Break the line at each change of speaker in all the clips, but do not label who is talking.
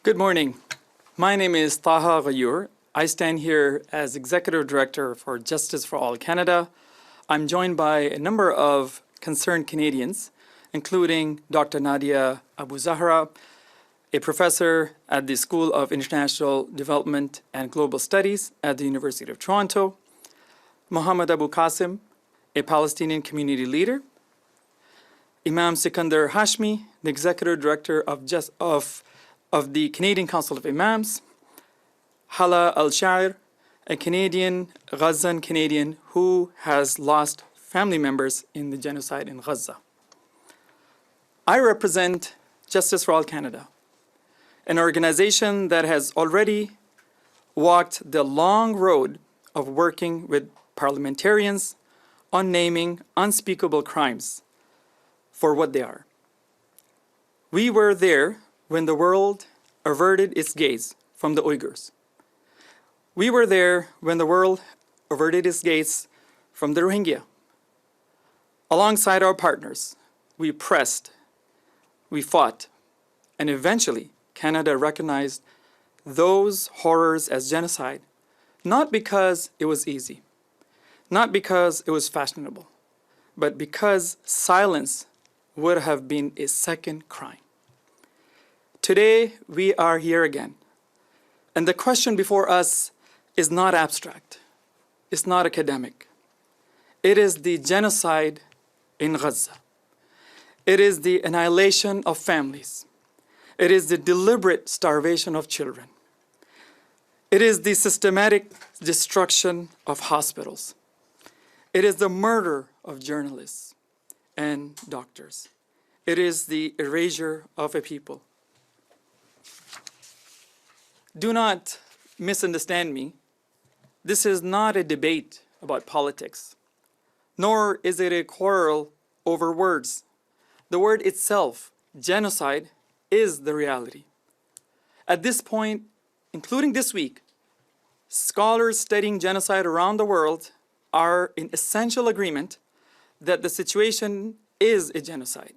Good morning. My name is Taha Ghayyur. I stand here as Executive Director for Justice for All Canada. I'm joined by a number of concerned Canadians, including Dr. Nadia Abu-Zahra, a professor at the School of International Development and Global Studies at the University of Toronto, Mohamed Abokasem, a Palestinian community leader, Imam Sikander Hashmi, the Executive Director of the Canadian Council of Imams, Hala Alshaer, a Gazan Canadian who has lost family members in the genocide in Gaza. I represent Justice for All Canada, an organization that has already walked the long road of working with parliamentarians on naming unspeakable crimes for what they are. We were there when the world averted its gaze from the Uyghurs. We were there when the world averted its gaze from the Rohingya. Alongside our partners, we pressed, we fought, and eventually Canada recognized those horrors as genocide, not because it was easy, not because it was fashionable, but because silence would have been a second crime. Today, we are here again, and the question before us is not abstract, it's not academic. It is the genocide in Gaza. It is the annihilation of families. It is the deliberate starvation of children. It is the systematic destruction of hospitals. It is the murder of journalists and doctors. It is the erasure of a people. Do not misunderstand me. This is not a debate about politics, nor is it a quarrel over words. The word itself, genocide, is the reality. At this point, including this week, scholars studying genocide around the world are in essential agreement that the situation is a genocide.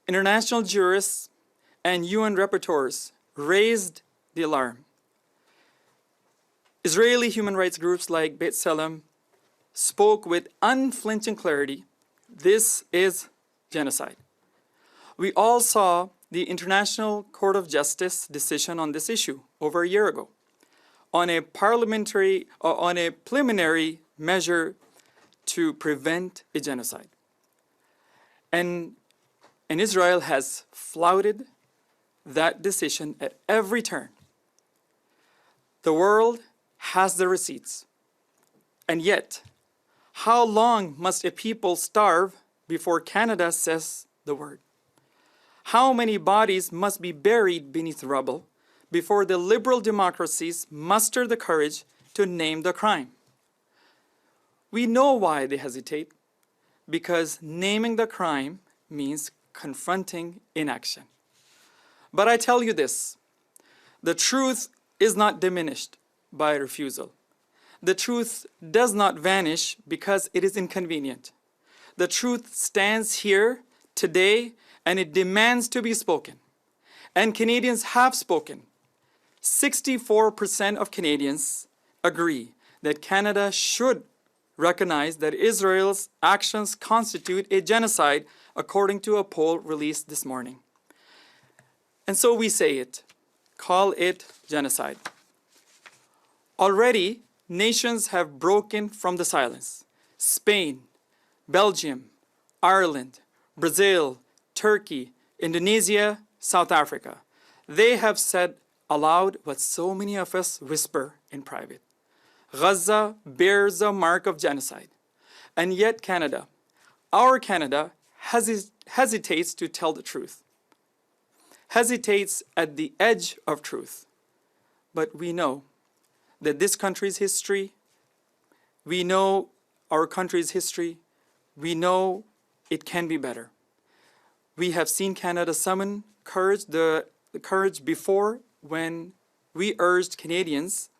International jurists and UN rapporteurs raised the alarm. Israeli human rights groups like Beit Salem spoke with unflinching clarity. This is genocide. We all saw the International Court of Justice decision on this issue over a year ago on a preliminary measure to prevent a genocide. And Israel has flouted that decision at every turn. The world has the receipts. And yet, how long must a people starve before Canada says the word? How many bodies must be buried beneath rubble before the liberal democracies muster the courage to name the crime? We know why they hesitate, because naming the crime means confronting inaction. But I tell you this, the truth is not diminished by refusal. The truth does not vanish because it is inconvenient. The truth stands here today and it demands to be spoken. And Canadians have spoken. 64% of Canadians agree that Canada should recognize that Israel's actions constitute a genocide, according to a poll released this morning. And so we say it, call it genocide. Already, nations have broken from the silence. Spain, Belgium, Ireland, Brazil, Turkey, Indonesia, South Africa. They have said aloud what so many of us whisper in private. Gaza bears the mark of genocide. And yet Canada, our Canada, hesitates to tell the truth. Hesitates at the edge of truth. But we know that this country's history, we know our country's history, we know it can be better. We have seen Canada summon courage, the courage before, when we urged Canadians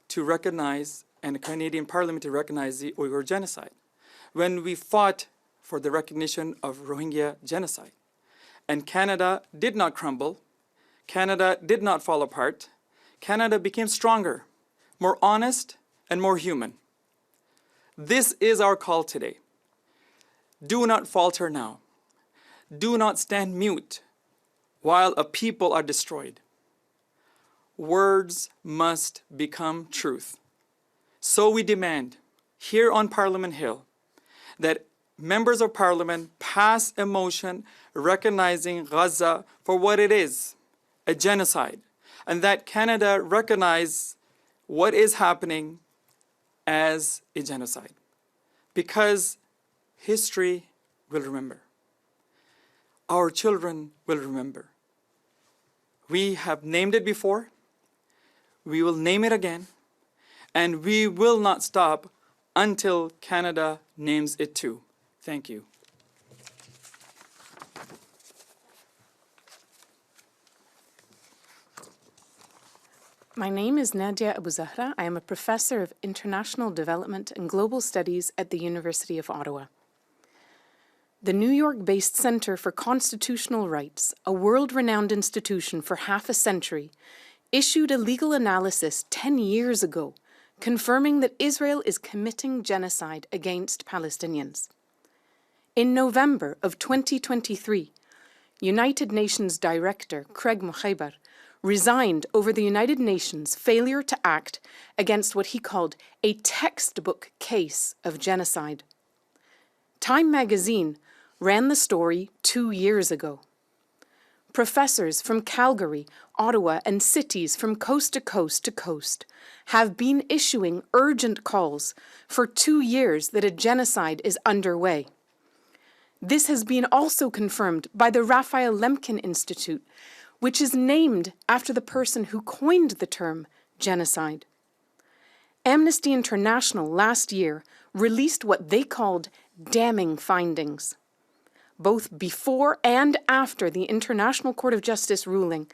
to recognize, and the Canadian Parliament to recognize, the Uyghur genocide. When we fought for the recognition of Rohingya genocide. And Canada did not crumble. Canada did not fall apart. Canada became stronger, more honest, and more human. This is our call today. Do not falter now. Do not stand mute while a people are destroyed. Words must become truth. So we demand here on Parliament Hill that members of Parliament pass a motion recognizing Gaza for what it is, a genocide, and that Canada recognize what is happening as a genocide, because history will remember. Our children will remember. We have named it before, we will name it again, and we will not stop until Canada names it too. Thank you.
My name is Nadia Abu-Zahra. I am a professor of international development and global studies at the University of Ottawa. The New York-based Center for Constitutional Rights, a world-renowned institution for half a century, issued a legal analysis 10 years ago confirming that Israel is committing genocide against Palestinians. In November of 2023, United Nations Director Craig Mohamed resigned over the United Nations' failure to act against what he called a textbook case of genocide. Time magazine ran the story 2 years ago. Professors from Calgary, Ottawa, and cities from coast to coast have been issuing urgent calls for 2 years that a genocide is underway. This has been also confirmed by the Raphael Lemkin Institute, which is named after the person who coined the term genocide. Amnesty International last year released what they called damning findings. Both before and after the International Court of Justice ruling,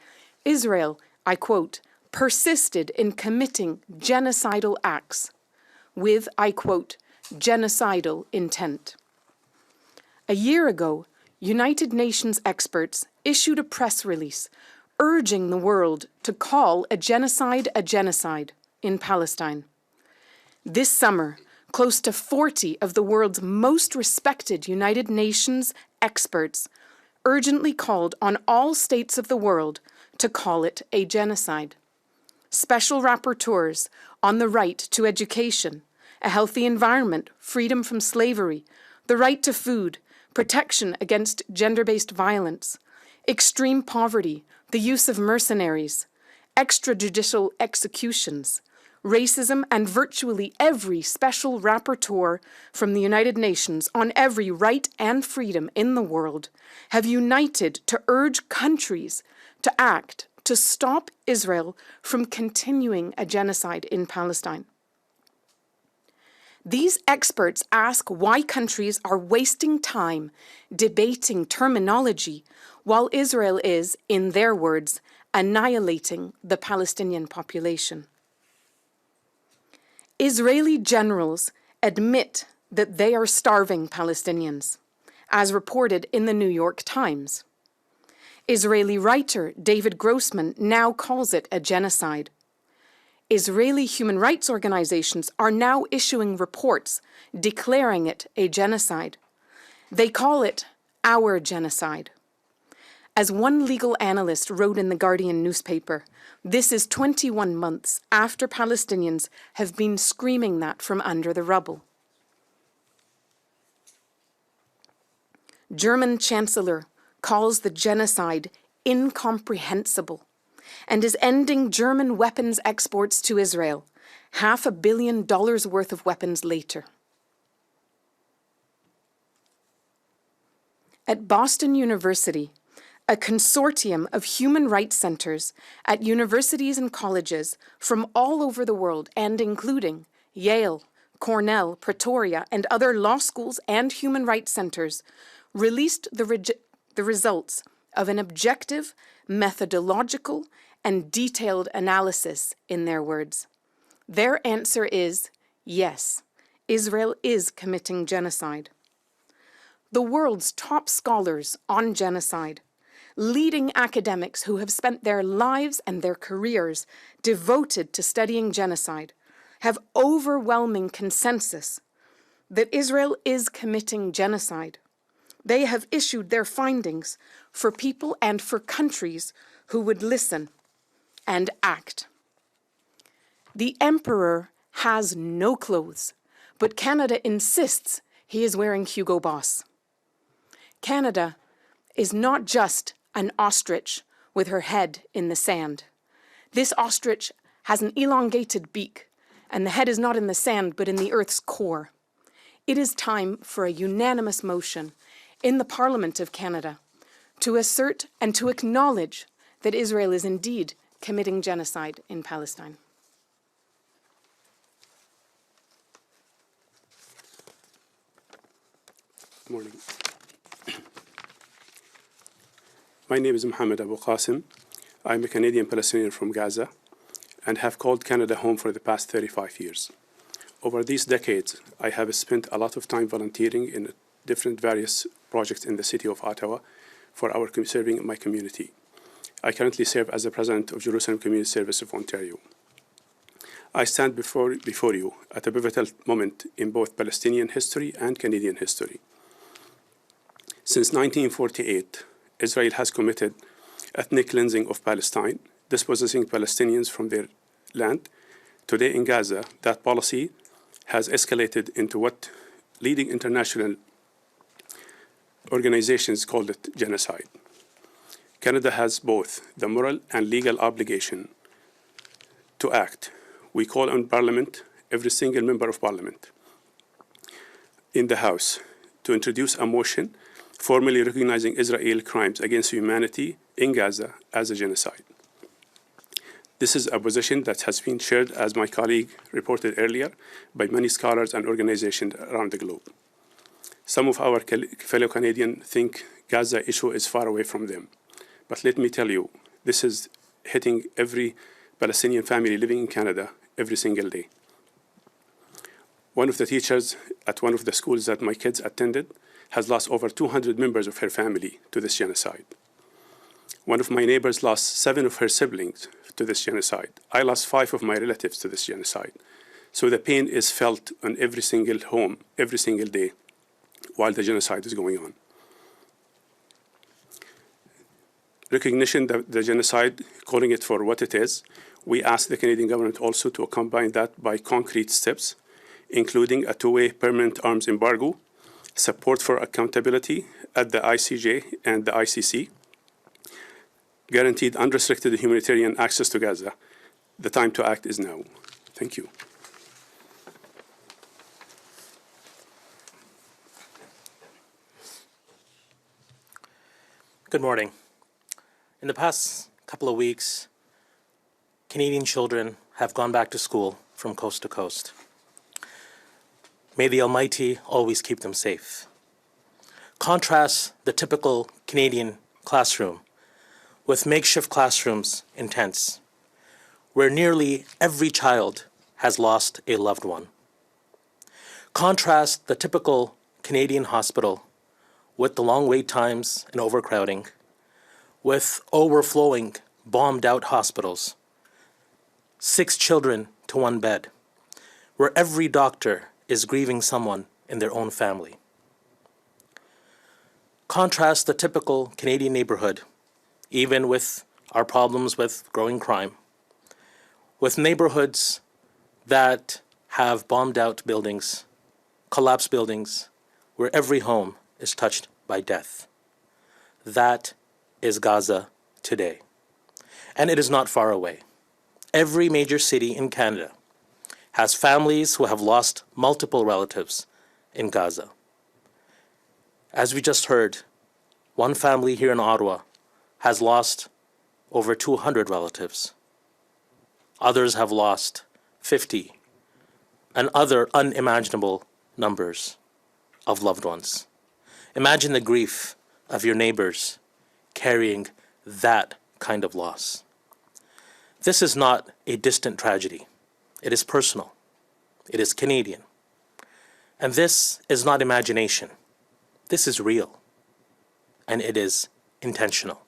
Israel, I quote, persisted in committing genocidal acts with, I quote, genocidal intent. A year ago, United Nations experts issued a press release urging the world to call a genocide in Palestine. This summer, close to 40 of the world's most respected United Nations experts urgently called on all states of the world to call it a genocide. Special rapporteurs on the right to education, a healthy environment, freedom from slavery, the right to food, protection against gender-based violence, extreme poverty, the use of mercenaries, extrajudicial executions, racism, and virtually every special rapporteur from the United Nations on every right and freedom in the world have united to urge countries to act to stop Israel from continuing a genocide in Palestine. These experts ask why countries are wasting time debating terminology while Israel is, in their words, annihilating the Palestinian population. Israeli generals admit that they are starving Palestinians, as reported in the New York Times. Israeli writer David Grossman now calls it a genocide. Israeli human rights organizations are now issuing reports declaring it a genocide. They call it our genocide. As one legal analyst wrote in the Guardian newspaper, this is 21 months after Palestinians have been screaming that from under the rubble. German Chancellor calls the genocide incomprehensible and is ending German weapons exports to Israel, $500 million worth of weapons later. At Boston University, a consortium of human rights centers at universities and colleges from all over the world, and including Yale, Cornell, Pretoria, and other law schools and human rights centers, released the results of an objective, methodological, and detailed analysis, in their words. Their answer is yes, Israel is committing genocide. The world's top scholars on genocide, leading academics who have spent their lives and their careers devoted to studying genocide have overwhelming consensus that Israel is committing genocide. They have issued their findings for people and for countries who would listen and act. The Emperor has no clothes, but Canada insists he is wearing Hugo Boss. Canada is not just an ostrich with her head in the sand. This ostrich has an elongated beak, and the head is not in the sand, but in the Earth's core. It is time for a unanimous motion in the Parliament of Canada to assert and to acknowledge that Israel is indeed committing genocide in Palestine.
Good morning. My name is Mohamed Abokasem. I'm a Canadian Palestinian from Gaza and have called Canada home for the past 35 years. Over these decades, I have spent a lot of time volunteering in different various projects in the city of Ottawa for serving my community. I currently serve as the president of Jerusalem Community Service of Ontario. I stand before you at a pivotal moment in both Palestinian history and Canadian history. Since 1948, Israel has committed ethnic cleansing of Palestine, dispossessing Palestinians from their land. Today in Gaza, that policy has escalated into what leading international organizations call it genocide. Canada has both the moral and legal obligation to act. We call on Parliament, every single member of Parliament in the House, to introduce a motion formally recognizing Israeli crimes against humanity in Gaza as a genocide. This is a position that has been shared, as my colleague reported earlier, by many scholars and organizations around the globe. Some of our fellow Canadians think Gaza issue is far away from them. But let me tell you, this is hitting every Palestinian family living in Canada every single day. One of the teachers at one of the schools that my kids attended has lost over 200 members of her family to this genocide. One of my neighbors lost 7 of her siblings to this genocide. I lost 5 of my relatives to this genocide. So the pain is felt on every single home, every single day, while the genocide is going on. Recognition of the genocide, calling it for what it is, we ask the Canadian government also to accompany that by concrete steps, including a two-way permanent arms embargo, support for accountability at the ICJ and the ICC, guaranteed unrestricted humanitarian access to Gaza. The time to act is now. Thank you.
Good morning. In the past couple of weeks, Canadian children have gone back to school from coast to coast. May the Almighty always keep them safe. Contrast the typical Canadian classroom with makeshift classrooms in tents, where nearly every child has lost a loved one. Contrast the typical Canadian hospital with the long wait times and overcrowding, with overflowing, bombed-out hospitals, 6 children to 1 bed, where every doctor is grieving someone in their own family. Contrast the typical Canadian neighborhood, even with our problems with growing crime, with neighborhoods that have bombed-out buildings, collapsed buildings, where every home is touched by death. That is Gaza today. And it is not far away. Every major city in Canada has families who have lost multiple relatives in Gaza. As we just heard, one family here in Ottawa has lost over 200 relatives. Others have lost 50, and other unimaginable numbers of loved ones. Imagine the grief of your neighbors carrying that kind of loss. This is not a distant tragedy. It is personal. It is Canadian. And this is not imagination. This is real. And it is intentional.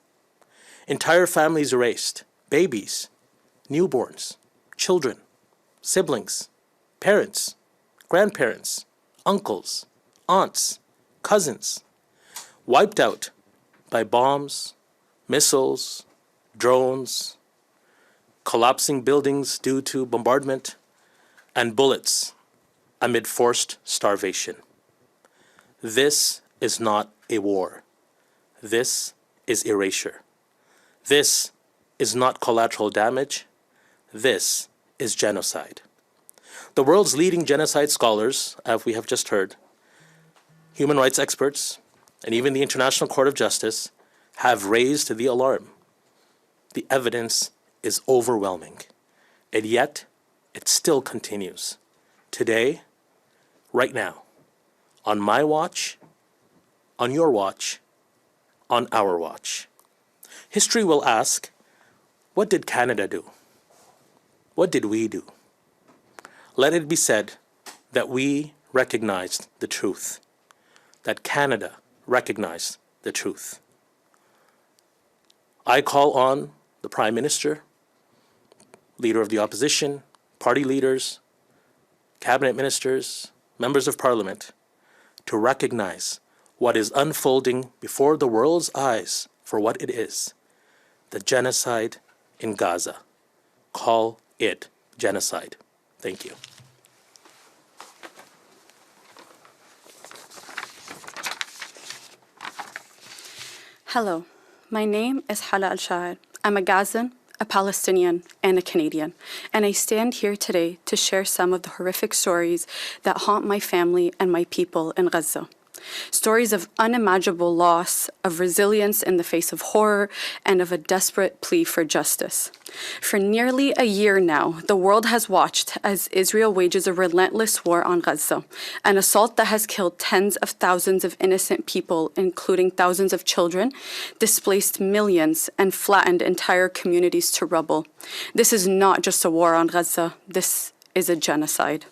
Entire families erased, babies, newborns, children, siblings, parents, grandparents, uncles, aunts, cousins, wiped out by bombs, missiles, drones, collapsing buildings due to bombardment, and bullets amid forced starvation. This is not a war. This is erasure. This is not collateral damage. This is genocide. The world's leading genocide scholars, as we have just heard, human rights experts, and even the International Court of Justice have raised the alarm. The evidence is overwhelming, and yet it still continues. Today, right now, on my watch, on your watch, on our watch. History will ask, what did Canada do? What did we do? Let it be said that we recognized the truth, that Canada recognized the truth. I call on the Prime Minister, Leader of the Opposition, party leaders, cabinet ministers, members of Parliament, to recognize what is unfolding before the world's eyes for what it is, the genocide in Gaza. Call it genocide. Thank you.
Hello, my name is Hala Alshaer. I'm a Gazan, a Palestinian, and a Canadian, and I stand here today to share some of the horrific stories that haunt my family and my people in Gaza. Stories of unimaginable loss, of resilience in the face of horror, and of a desperate plea for justice. For nearly a year now, the world has watched as Israel wages a relentless war on Gaza, an assault that has killed tens of thousands of innocent people, including thousands of children, displaced millions, and flattened entire communities to rubble. This is not just a war on Gaza, this is a genocide.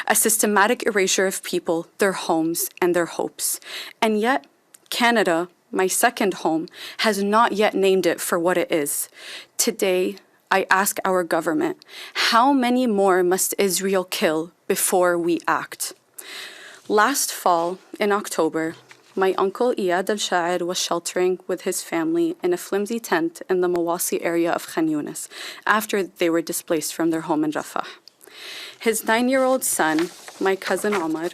A systematic erasure of people, their homes, and their hopes. And yet, Canada, my second home, has not yet named it for what it is. Today, I ask our government, how many more must Israel kill before we act? Last fall, in October, my uncle Iyad Al-Shaer was sheltering with his family in a flimsy tent in the Mawasi area of Khan Younis after they were displaced from their home in Rafah. His 9-year-old son, my cousin Omar,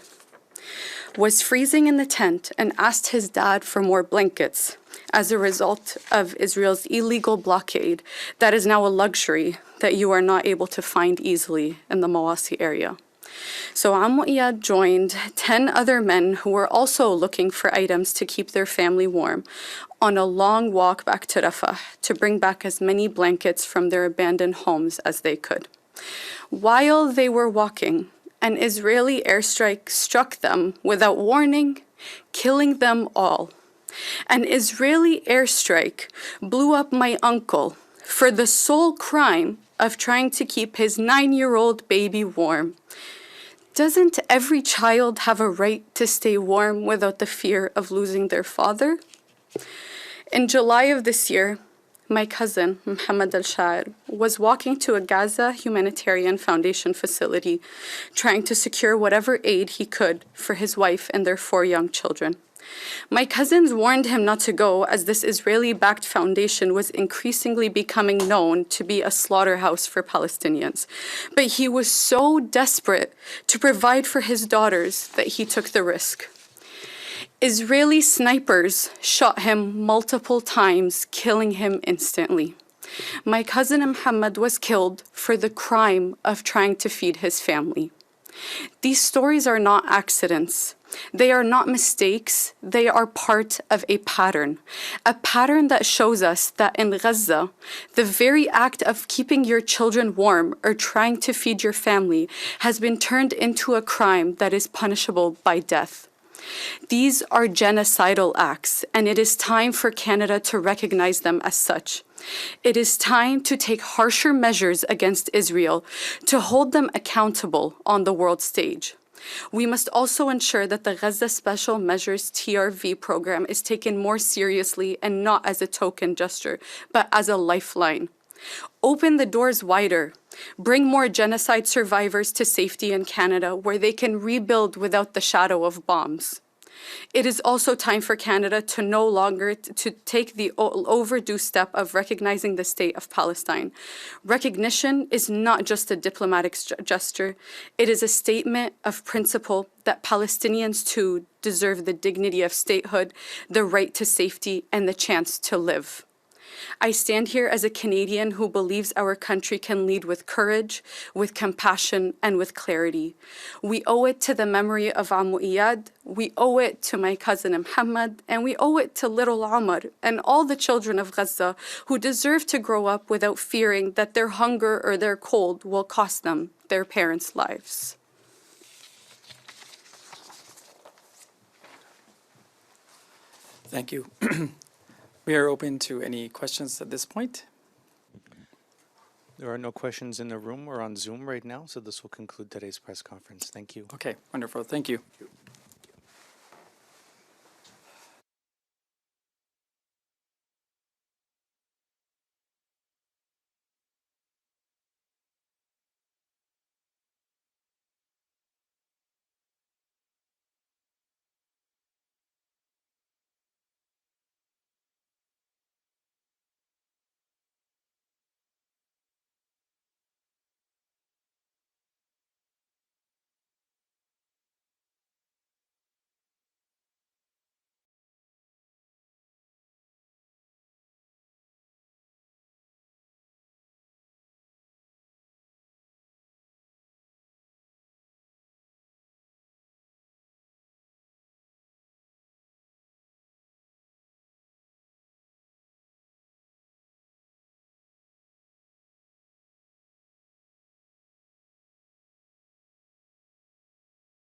was freezing in the tent and asked his dad for more blankets as a result of Israel's illegal blockade that is now a luxury that you are not able to find easily in the Mawasi area. So Ammu Iyad joined 10 other men who were also looking for items to keep their family warm on a long walk back to Rafah to bring back as many blankets from their abandoned homes as they could. While they were walking, an Israeli airstrike struck them without warning, killing them all. An Israeli airstrike blew up my uncle for the sole crime of trying to keep his 9-year-old baby warm. Doesn't every child have a right to stay warm without the fear of losing their father? In July of this year, my cousin, Mohamed Abokasem, was walking to a Gaza Humanitarian Foundation facility, trying to secure whatever aid he could for his wife and their 4 young children. My cousins warned him not to go, as this Israeli-backed foundation was increasingly becoming known to be a slaughterhouse for Palestinians. But he was so desperate to provide for his daughters that he took the risk. Israeli snipers shot him multiple times, killing him instantly. My cousin Mohammed was killed for the crime of trying to feed his family. These stories are not accidents. They are not mistakes. They are part of a pattern that shows us that in Gaza, the very act of keeping your children warm or trying to feed your family has been turned into a crime that is punishable by death. These are genocidal acts, and it is time for Canada to recognize them as such. It is time to take harsher measures against Israel, to hold them accountable on the world stage. We must also ensure that the Gaza Special Measures TRV program is taken more seriously and not as a token gesture, but as a lifeline. Open the doors wider. Bring more genocide survivors to safety in Canada where they can rebuild without the shadow of bombs. It is also time for Canada to no longer to take the overdue step of recognizing the state of Palestine. Recognition is not just a diplomatic gesture. It is a statement of principle that Palestinians too deserve the dignity of statehood, the right to safety, and the chance to live. I stand here as a Canadian who believes our country can lead with courage, with compassion, and with clarity. We owe it to the memory of Ammu Iyad, we owe it to my cousin Mohamed, and we owe it to little Omar and all the children of Gaza who deserve to grow up without fearing that their hunger or their cold will cost them their parents' lives.
Thank you. We are open to any questions at this point.
There are no questions in the room or on Zoom right now, so this will conclude today's press conference. Thank you.
Okay, wonderful. Thank you.